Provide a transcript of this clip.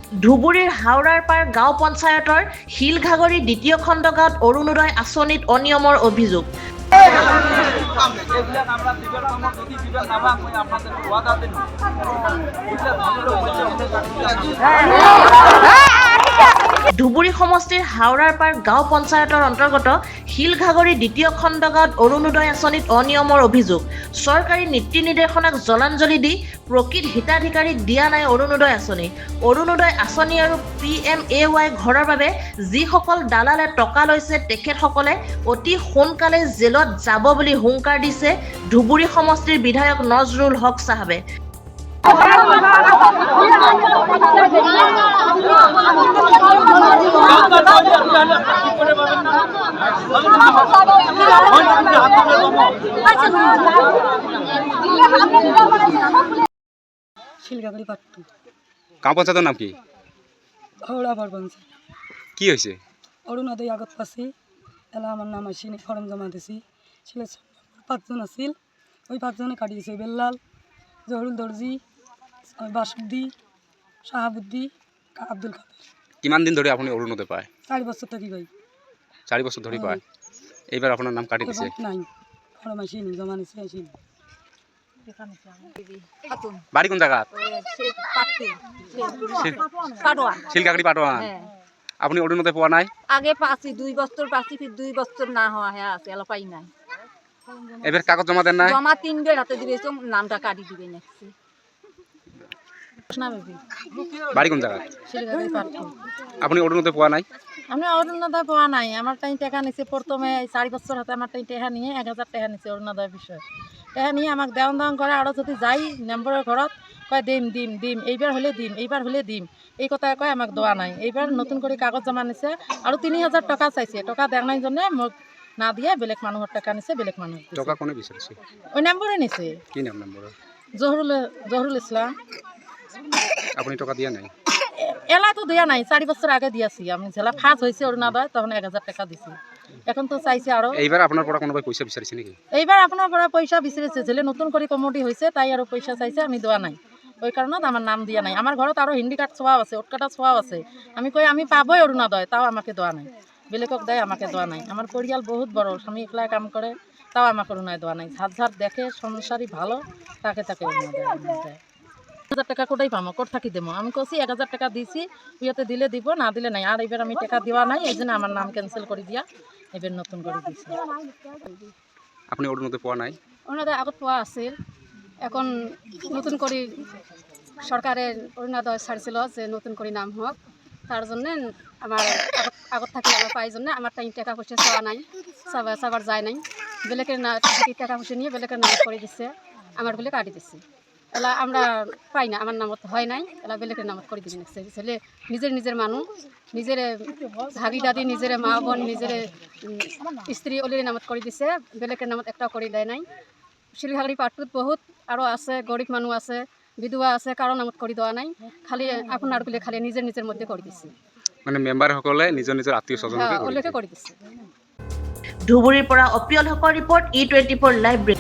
ধুবুৰীৰ হাওৰাৰ পাৰ গাঁও পঞ্চায়তৰ শিলঘাগৰি দ্বিতীয় খণ্ড গাঁৱত অৰুণোদয় আঁচনিত অনিয়মৰ অভিযোগ। ধুবুৰী সমষ্টিৰ হাওৰাৰ পাৰ গাঁও পঞ্চায়তৰ অন্তৰ্গত শিলঘাগৰি দ্বিতীয় খণ্ড গাঁৱত অৰুণোদয় আঁচনিত অনিয়মৰ অভিযোগ। চৰকাৰী নীতি নিৰ্দেশনাক জলাঞ্জলি দি প্ৰকৃত হিতাধিকাৰীক দিয়া নাই অৰুণোদয় আঁচনি। অৰুণোদয় আঁচনি আৰু PMAY ঘৰৰ বাবে যিসকল দালালে টকা লৈছে তেখেতসকলে অতি সোনকালে জেলত যাব বুলি হুংকাৰ দিছে ধুবুৰী সমষ্টিৰ বিধায়ক নজৰুল হক চাহাবে। শিলঘাগরি পাট্টু গাঁও পঞ্চায়েতের নাম কি? হাওড়া পার পঞ্চায়েত। কি হয়েছে? অরুণোদয় আগত পাচ্ছি, এলা আমার নাম আসিনি, ফর্ম জমা দিছি। ছেলে 5জন আছিল, ওই 5জনে কাটিয়েছে। বেল্লাল, জহরুল দর্জি, বাসুদ্দি, শাহাবুদ্দি, আব্দুল কাদের। কিমান দিন ধরে আপনি অরুণোদয় পায়? 4 বছর থাকি ভাই। 4 বছর ধরে পায়। এইবার আপনার নাম কাটি দিছে? নাই, ফর্ম আসিনি, জমা নিছে আসিনি। বাড়ি কোন জায়গা? শিলঘাগরি পাটোয়ান। আপনি অরুণোদয় পাওয়া নাই? আগে পাচ্ছি 2 বছর পাচ্ছি, ফির 2 বছর না হওয়া হ্যাঁ আছে, এলা পাই নাই। এবার কাগজ জমা দেন নাই? জমা 3 বের হাতে দিবে, নামটা কাটি দিবে নেক্সট। বাড়ি কোন জায়গা? শিলঘাগরি পাট্টু। আপনি অরুণোদয় পাওয়া নাই? আমি অরুণোদয় পাওয়া নাই। আমার টাইম টাকা নিছে প্রথমে 4 বছর হাতে আমার টাইম টাকা নিয়ে 1000 টাকা নিছে অরুণোদয় বিষয়। টাকা নিয়ে আমাকে দেওয়ান করে আরও যদি যাই নম্বরের ঘরত কয় দিম এইবার হলে দিম এই কথা কয় আমাকে দেওয়া নাই। এইবার নতুন করে কাগজ জমা নিছে আর 3000 টাকা চাইছে। টাকা দেওয়ার নাই জন্য মোক না দিয়ে বেলেগ মানুষের টাকা নিছে, বেলেগ মানুষ টাকা কোনে বিচারছে? ওই নম্বরে নিছে। কি নাম নম্বর? জহরুল ইসলাম। আপনি টাকা দিয়া নাই? এলা তো দেয়া নাই, 4 বছর আগে দিয়েছি। আমি জেলা ফার্স্ট হয়েছে অরুণোদয়, তখন 1000 টাকা দিছি। এখন তো চাইছে আরো। এইবার আপনার পড়া কোনো পয়সা বিচারিছে নাকি? এইবার আপনার পড়া পয়সা বিচারিছে, জেলে নতুন করে কমিটি হয়েছে তাই আরো পয়সা চাইছে, আমি দেওয়া নাই। ওই কারণে আমার নাম দিয়া নাই। আমার ঘরত আরো হিন্দি কার্ড ছোঁয়াও আছে, ওটকাটা ছোঁয়াও আছে। আমি কই আমি পাবোই অরুণোদয়, তাও আমাকে দেওয়া নাই। বেলেগক দেয়, আমাকে দেওয়া নাই। আমার পরিয়াল বহুত বড়, স্বামী একলা কাম করে, তাও আমাকে অরুণোদয় দেওয়া নাই। ঝাট দেখে সংসারী ভালো, তাকে অরুণোদয় দেয়। 1000 টাকা কোটাই পাবো, কোট থাকি দেবো। আমি কছি 1000 টাকা দিছি, ইয়েতে দিলে দিব, না দিলে নাই। আর এবার আমি টাকা দেওয়া নাই, এই জন্য আমার নাম ক্যান্সেল করে দিয়া এবার নতুন করে দিছি। আপনি অরুণোদয় পাওয়া নাই? অরুণোদয় আগত পাওয়া আছিল, এখন নতুন করে সরকারের অরুণোদয় ছাড়ছিল যে নতুন করে নাম হোক, তার জন্য আমার আগত থাকি আমার পাই জন্য আমার টাইম টাকা পয়সা চাওয়া নাই, চাবার যায় নাই। বেলেগের না টাকা পয়সা নিয়ে বেলেগের নাম করে দিচ্ছে, আমার বলে কাটি দিচ্ছে। এলা আমরা পাই না, আমার নামত হয় নাই, এলা বেলেগের নামত করে দিবি নিচ্ছে। ছেলে নিজের মানুষ, নিজের ভাগি দাদি, নিজের মা বোন, নিজের স্ত্রী ওলির নামত করে দিছে, বেলেগের নামত একটাও করে দেয় নাই। শিলঘাগরি পাট্টুত বহুত আরও আছে, গরিব মানুষ আছে, বিধবা আছে, কারো নামত করে দেওয়া নাই। খালি আপনার গুলো খালি নিজের মধ্যে করে দিচ্ছে, মানে মেম্বার সকলে নিজৰ আত্মীয় স্বজনকে করে দিচ্ছে। ধুবুৰীৰ পৰা অপিয়ল হকৰ ৰিপৰ্ট E24 লাইভ ব্ৰেক।